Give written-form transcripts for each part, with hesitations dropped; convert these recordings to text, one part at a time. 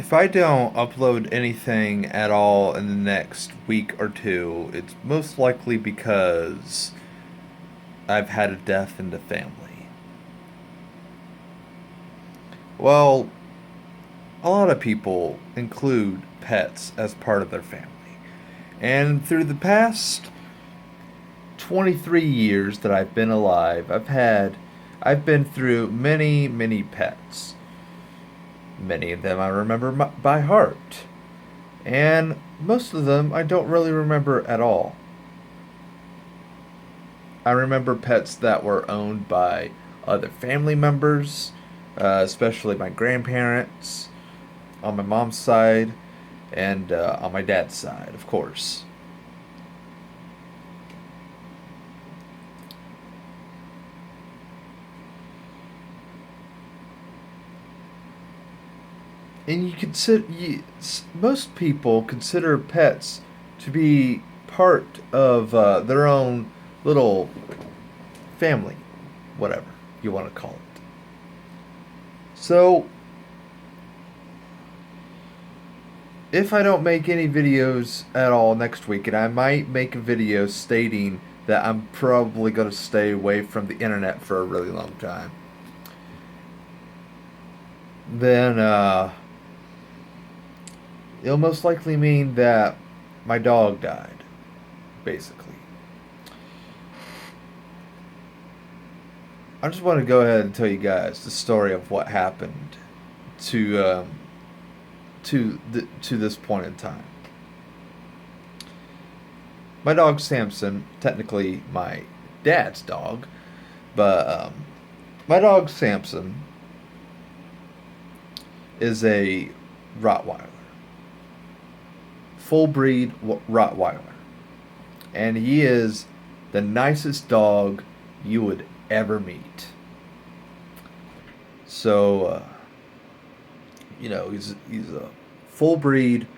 If I don't upload anything at all in the next week or two, it's most likely because I've had a death in the family. Well, a lot of people include pets as part of their family. And through the past 23 years that I've been alive, I've been through many pets. Many of them I remember by heart, and most of them I don't really remember at all. I remember pets that were owned by other family members, especially my grandparents on my mom's side and on my dad's side, of course. And most people consider pets to be part of their own little family, whatever you want to call it. So, if I don't make any videos at all next week, and I might make a video stating that I'm probably going to stay away from the internet for a really long time, then it'll most likely mean that my dog died, basically. I just want to go ahead and tell you guys the story of what happened to to this point in time. My dog Samson, technically my dad's dog, but my dog Samson is a Rottweiler, full breed Rottweiler, and he is the nicest dog you would ever meet. So, he's a full breed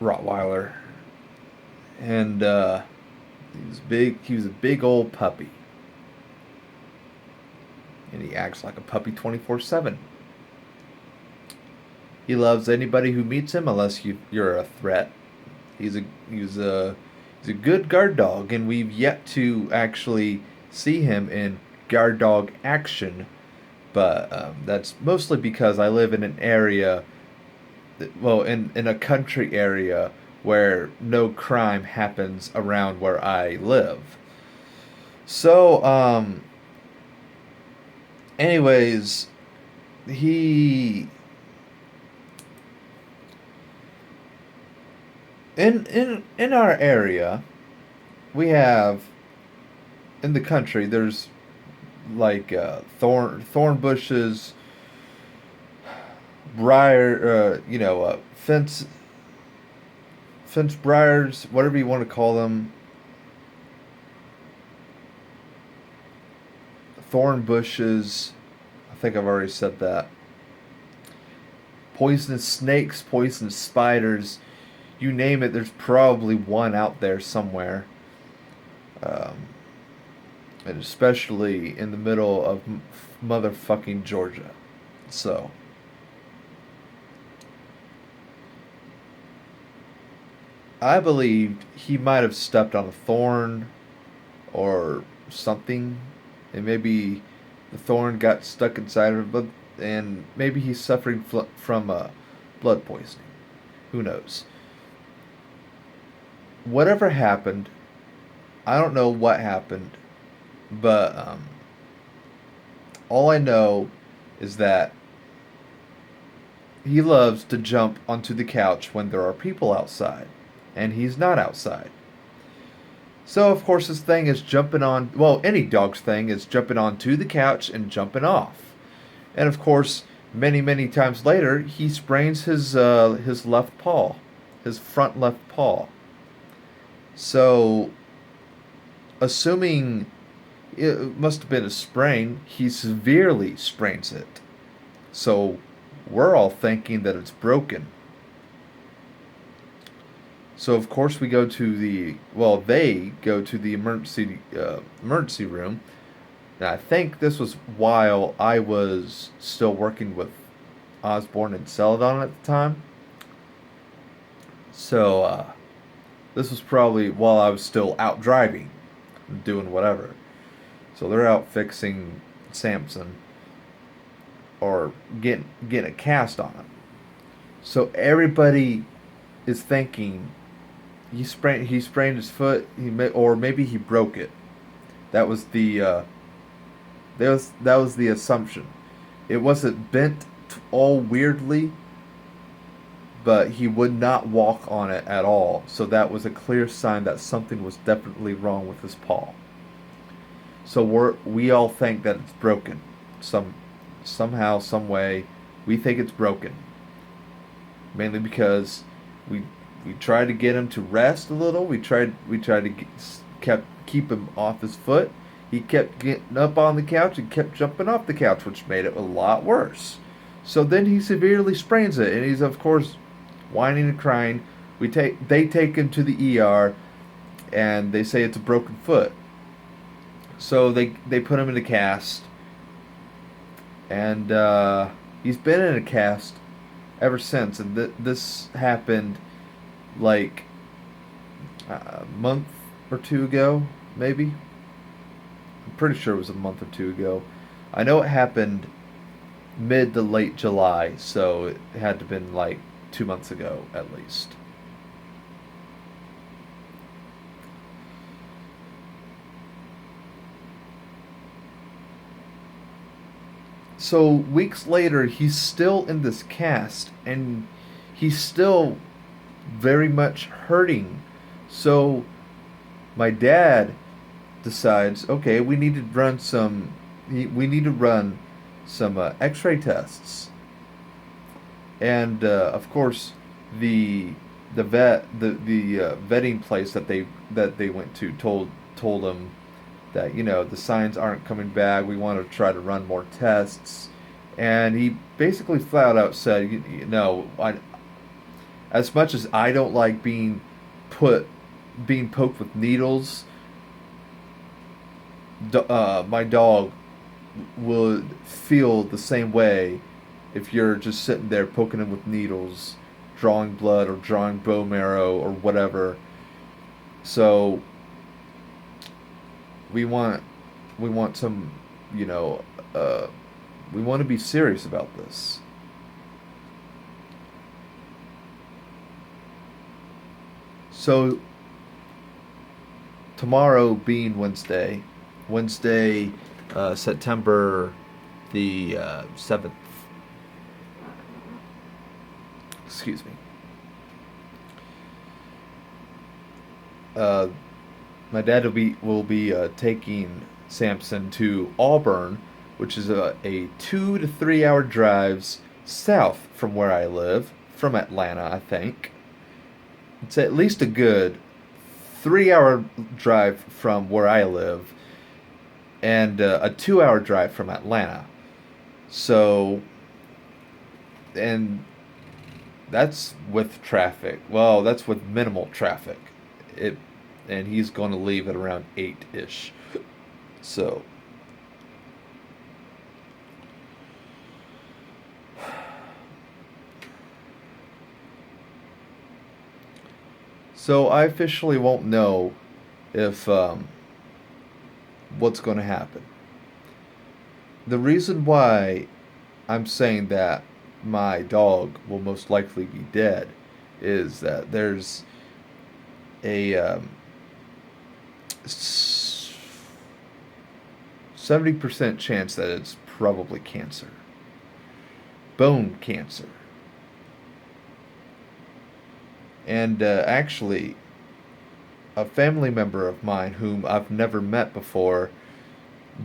Rottweiler, and he was big. He was a big old puppy, and he acts like a puppy 24/7. He loves anybody who meets him, unless you're a threat. He's a he's a he's a good guard dog, and we've yet to actually see him in guard dog action. But that's mostly because I live in an area, well, in a country area where no crime happens around where I live. So, anyways, he in our area, we have in the country there's like thorn bushes, briar, fence briars, whatever you want to call them, thorn bushes. I think I've already said that. Poisonous snakes, poisonous spiders, you name it. There's probably one out there somewhere. Um, and especially in the middle of motherfucking Georgia. So, I believed he might have stepped on a thorn or something, and maybe the thorn got stuck inside of him, and maybe he's suffering from blood poisoning. Who knows? Whatever happened, I don't know what happened, but all I know is that he loves to jump onto the couch when there are people outside, and he's not outside. So, of course, his thing is jumping on, well, any dog's thing is jumping onto the couch and jumping off. And, of course, many times later, he sprains his left paw, his front left paw. So, assuming it must have been a sprain, he severely sprains it. So, we're all thinking that it's broken. So of course we go to they go to the emergency room. And I think this was while I was still working with Osborne and Celadon at the time. So this was probably while I was still out driving, doing whatever. So they're out fixing Samson or getting a cast on him. So everybody is thinking he sprained his foot, or maybe he broke it. That was the assumption. It wasn't bent all weirdly, but he would not walk on it at all. So that was a clear sign that something was definitely wrong with his paw. So we all think that it's broken. Somehow, some way, we think it's broken. Mainly because we we tried to get him to rest a little. We tried to kept keep him off his foot. He kept getting up on the couch and kept jumping off the couch, which made it a lot worse. So then he severely sprains it, and he's of course whining and crying. They take him to the ER, and they say it's a broken foot. So they put him in a cast, and he's been in a cast ever since. And this happened like a month or two ago, maybe. I'm pretty sure it was a month or two ago. I know it happened mid to late July, so it had to have been like 2 months ago at least. So weeks later, he's still in this cast, and he's still very much hurting. So my dad decides, okay, we need to run some X-ray tests, and of course, the vetting place that they went to told him that the signs aren't coming back. We want to try to run more tests, and he basically flat out said, as much as I don't like being poked with needles, my dog would feel the same way if you're just sitting there poking him with needles, drawing blood or drawing bone marrow or whatever. So we want some, we want to be serious about this. So tomorrow being Wednesday, September the 7th. Excuse me. Uh, my dad will be taking Samson to Auburn, which is a 2 to 3 hour drives south from where I live, from Atlanta, I think. It's at least a good 3 hour drive from where I live, and a 2 hour drive from Atlanta. So, and that's with traffic. Well, that's with minimal traffic. It, and he's going to leave at around 8-ish. So, I officially won't know if what's going to happen. The reason why I'm saying that my dog will most likely be dead is that there's a 70% chance that it's probably cancer, bone cancer. And actually, a family member of mine whom I've never met before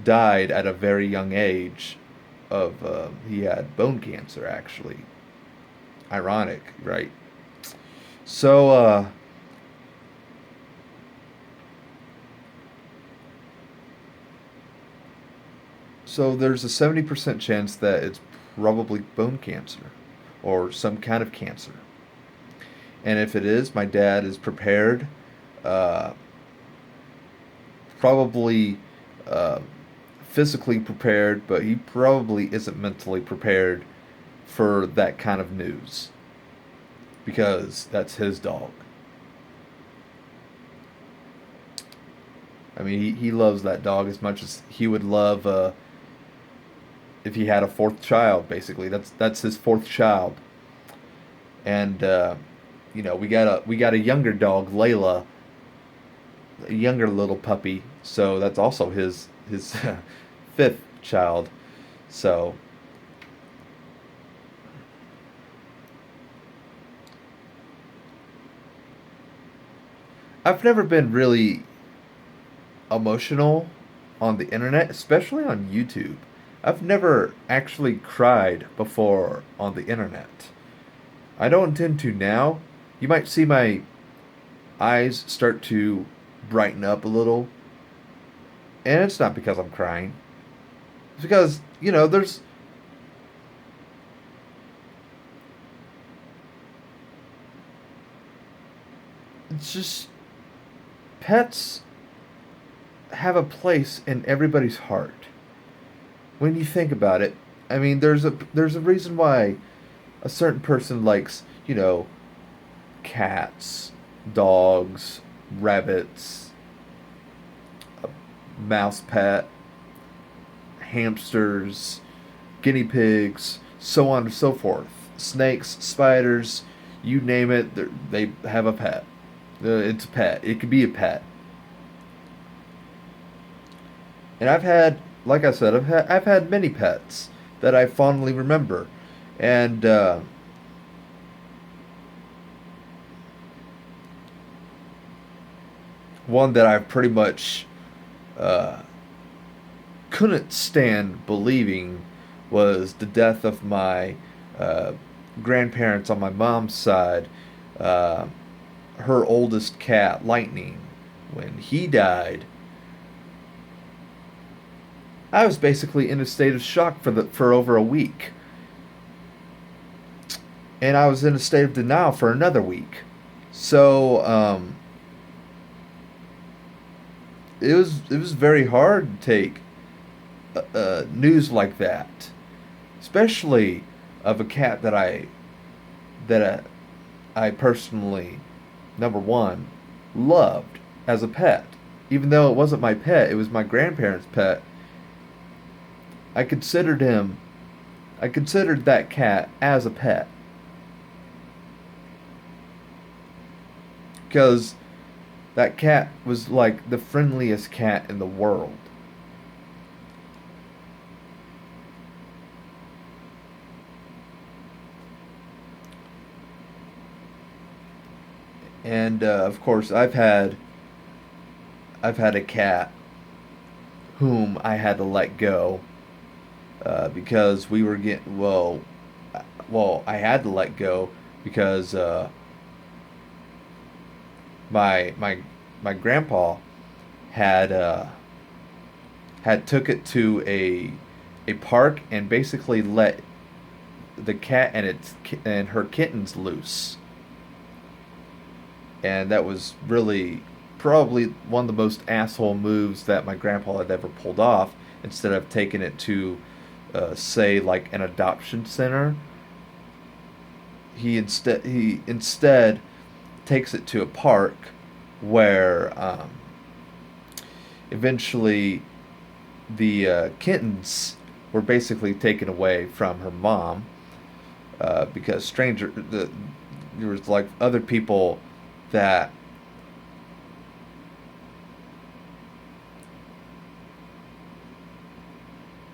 died at a very young age of he had bone cancer, actually. Ironic, right? So there's a 70% chance that it's probably bone cancer or some kind of cancer. And if it is, my dad is prepared, uh, probably uh, physically prepared, but he probably isn't mentally prepared for that kind of news because that's his dog. I mean, he loves that dog as much as he would love if he had a fourth child. Basically, that's his fourth child, and we got a younger dog, Layla, a younger little puppy. So that's also his fifth child. So I've never been really emotional on the internet, especially on YouTube. I've never actually cried before on the internet. I don't intend to now. You might see my eyes start to brighten up a little, and it's not because I'm crying. It's because, it's just pets have a place in everybody's heart. When you think about it, I mean, there's a reason why a certain person likes, cats, dogs, rabbits, a mouse pet, hamsters, guinea pigs, so on and so forth. Snakes, spiders, you name it, they have a pet. It's a pet. It could be a pet. And like I said, I've had many pets that I fondly remember, and one that I pretty much uh, couldn't stand believing was the death of my uh, grandparents on my mom's side. Uh, Her oldest cat, Lightning, when he died, I was basically in a state of shock for over a week, and I was in a state of denial for another week. So it was very hard to take news like that, especially of a cat that I personally, number one, loved as a pet. Even though it wasn't my pet, it was my grandparents' pet. I considered him. I considered that cat as a pet because that cat was like the friendliest cat in the world. And of course, I've had a cat whom I had to let go because we were getting I had to let go because my grandpa had had took it to a park and basically let the cat and her kittens loose, and that was really probably one of the most asshole moves that my grandpa had ever pulled off. Instead of taking it to, say, like an adoption center, he instead takes it to a park where eventually the kittens were basically taken away from her mom because there was like other people that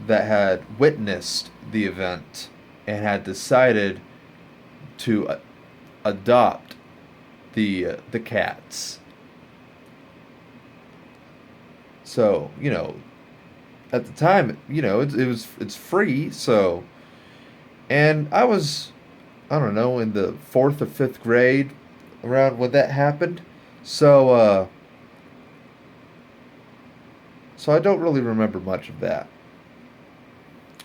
had witnessed the event and had decided to adopt the cats. So at the time, it's free. So, and I don't know, in the fourth or fifth grade around when that happened. So so I don't really remember much of that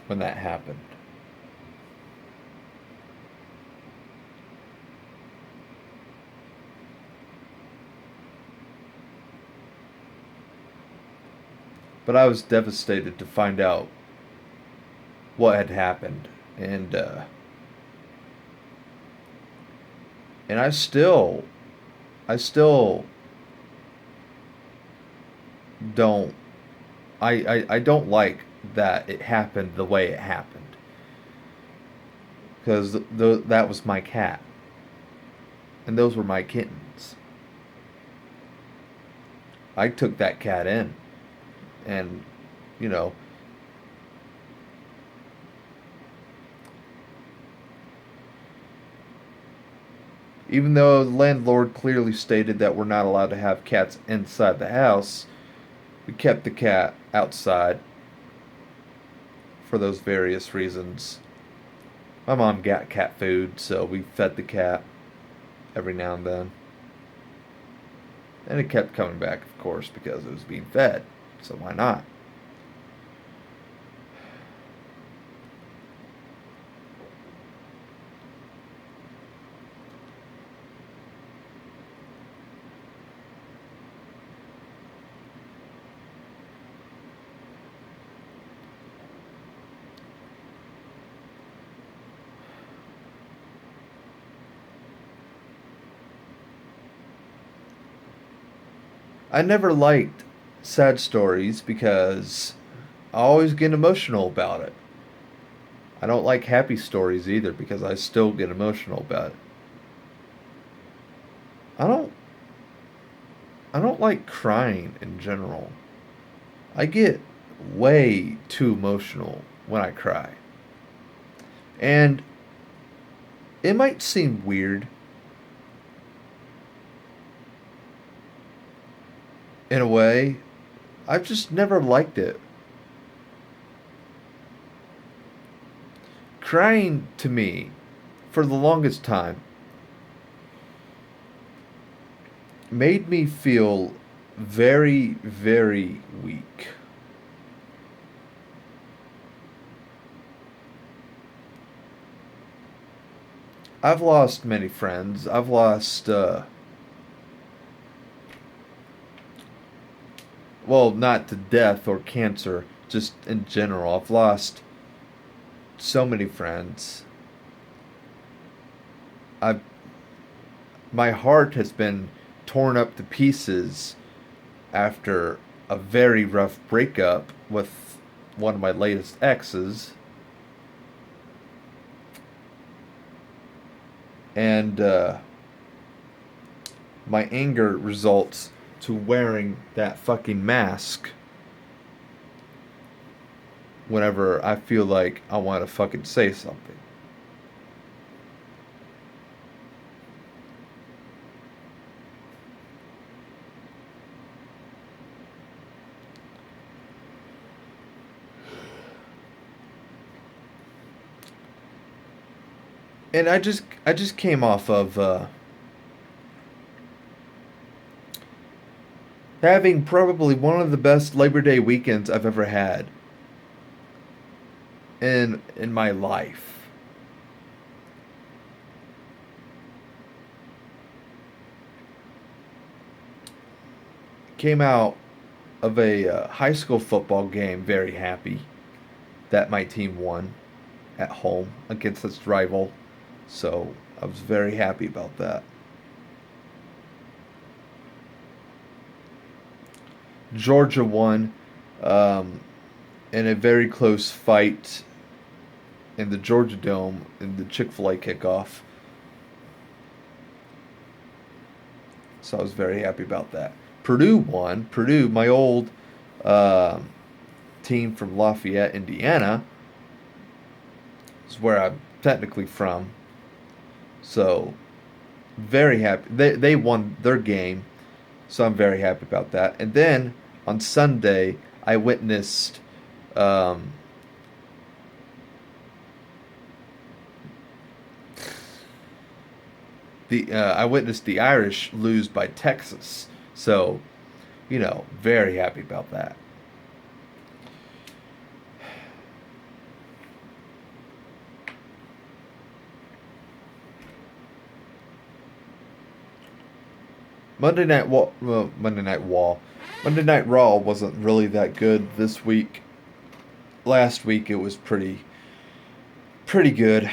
when that happened. But I was devastated to find out what had happened, and And I still don't, I don't like that it happened the way it happened. Because that was my cat. And those were my kittens. I took that cat in. And, you know, even though the landlord clearly stated that we're not allowed to have cats inside the house, we kept the cat outside for those various reasons. My mom got cat food, so we fed the cat every now and then. And it kept coming back, of course, because it was being fed. So why not? I never liked sad stories because I always get emotional about it. I don't like happy stories either because I still get emotional about it. I don't I don't like crying in general. I get way too emotional when I cry. And it might seem weird in a way. I've just never liked it. Crying to me, for the longest time, made me feel very, very weak. I've lost many friends. I've lost, well, not to death or cancer, just in general. I've lost so many friends. I've My heart has been torn up to pieces after a very rough breakup with one of my latest exes, and my anger results to wearing that fucking mask whenever I feel like I want to fucking say something. And I just came off of having probably one of the best Labor Day weekends I've ever had in my life. Came out of a high school football game very happy that my team won at home against its rival. So I was very happy about that. Georgia won um, in a very close fight in the Georgia Dome in the Chick-fil-A kickoff. So I was very happy about that. Purdue won. Purdue, my old um team from Lafayette, Indiana, is where I'm technically from. So very happy. They won their game, so I'm very happy about that. And then on Sunday, I witnessed um, the Irish lose by Texas. So, very happy about that. Monday Night Wall, Monday Night Raw wasn't really that good this week. Last week it was pretty good.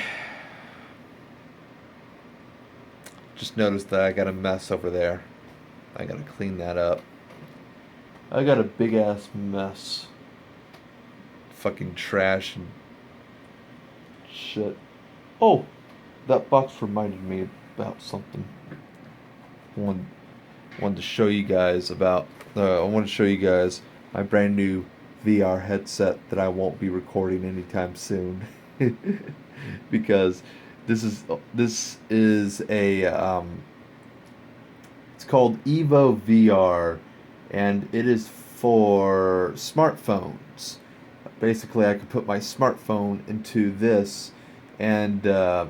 Just noticed that I got a mess over there. I gotta clean that up. I got a big ass mess. Fucking trash and shit. Oh, that box reminded me about something. One wanted to show you guys about. I want to show you guys my brand new VR headset that I won't be recording anytime soon, because this is a it's called Evo VR, and it is for smartphones. Basically, I could put my smartphone into this, and I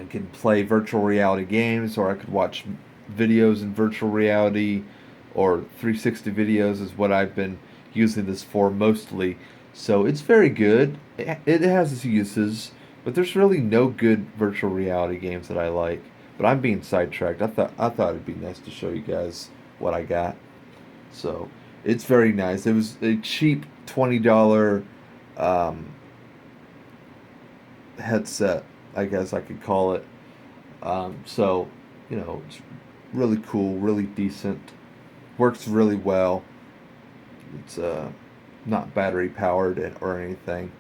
can play virtual reality games, or I could watch videos in virtual reality, or 360 videos is what I've been using this for mostly. So it's very good. It has its uses, but there's really no good virtual reality games that I like. But I'm being sidetracked. I thought it'd be nice to show you guys what I got. So it's very nice. It was a cheap $20 um, headset, I guess I could call it. So, it's really cool, really decent, works really well. It's not battery powered or anything.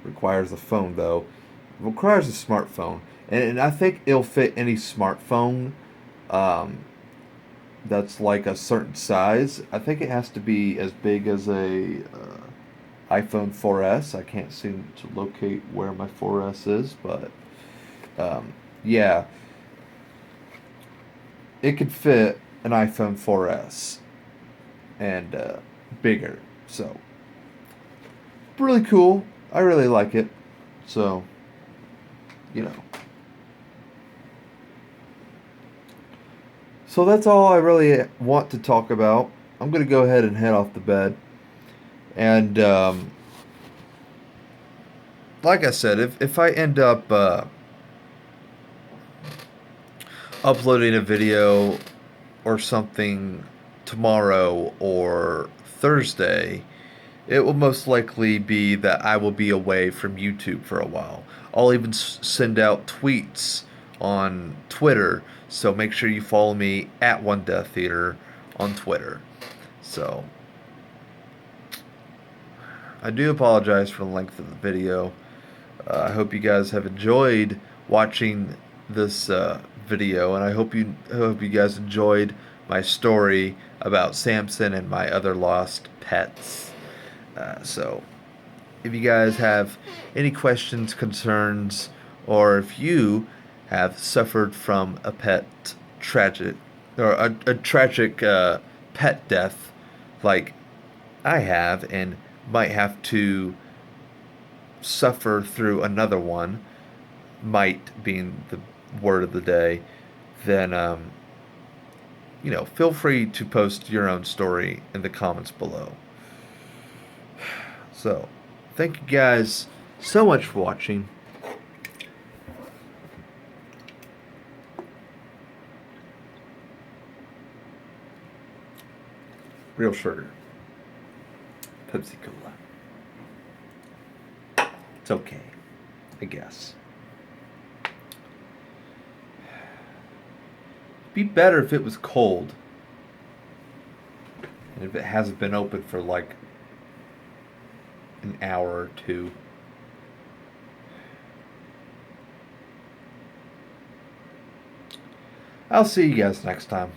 Requires a phone though. It requires a smartphone, and I think it'll fit any smartphone. Um, that's like a certain size. I think it has to be as big as a iPhone 4S. I can't seem to locate where my 4S is, but yeah, it could fit an iPhone 4S and bigger. So, really cool. I really like it. So, you know. So that's all I really want to talk about. I'm going to go ahead and head off the bed. And like I said, if I end up uploading a video or something tomorrow or Thursday, it will most likely be that I will be away from YouTube for a while. I'll even send out tweets on Twitter, so make sure you follow me at One Death Theater on Twitter. So, I do apologize for the length of the video. I hope you guys have enjoyed watching this video, and I hope you guys enjoyed my story about Samson and my other lost pets. So, if you guys have any questions, concerns, or if you have suffered from a pet tragic or a tragic pet death like I have and might have to suffer through another one, might being the word of the day, then feel free to post your own story in the comments below. So, thank you guys so much for watching. Real sugar. Pepsi Cola. It's okay, I guess. It'd be better if it was cold. And if it hasn't been open for like an hour or two. I'll see you guys next time.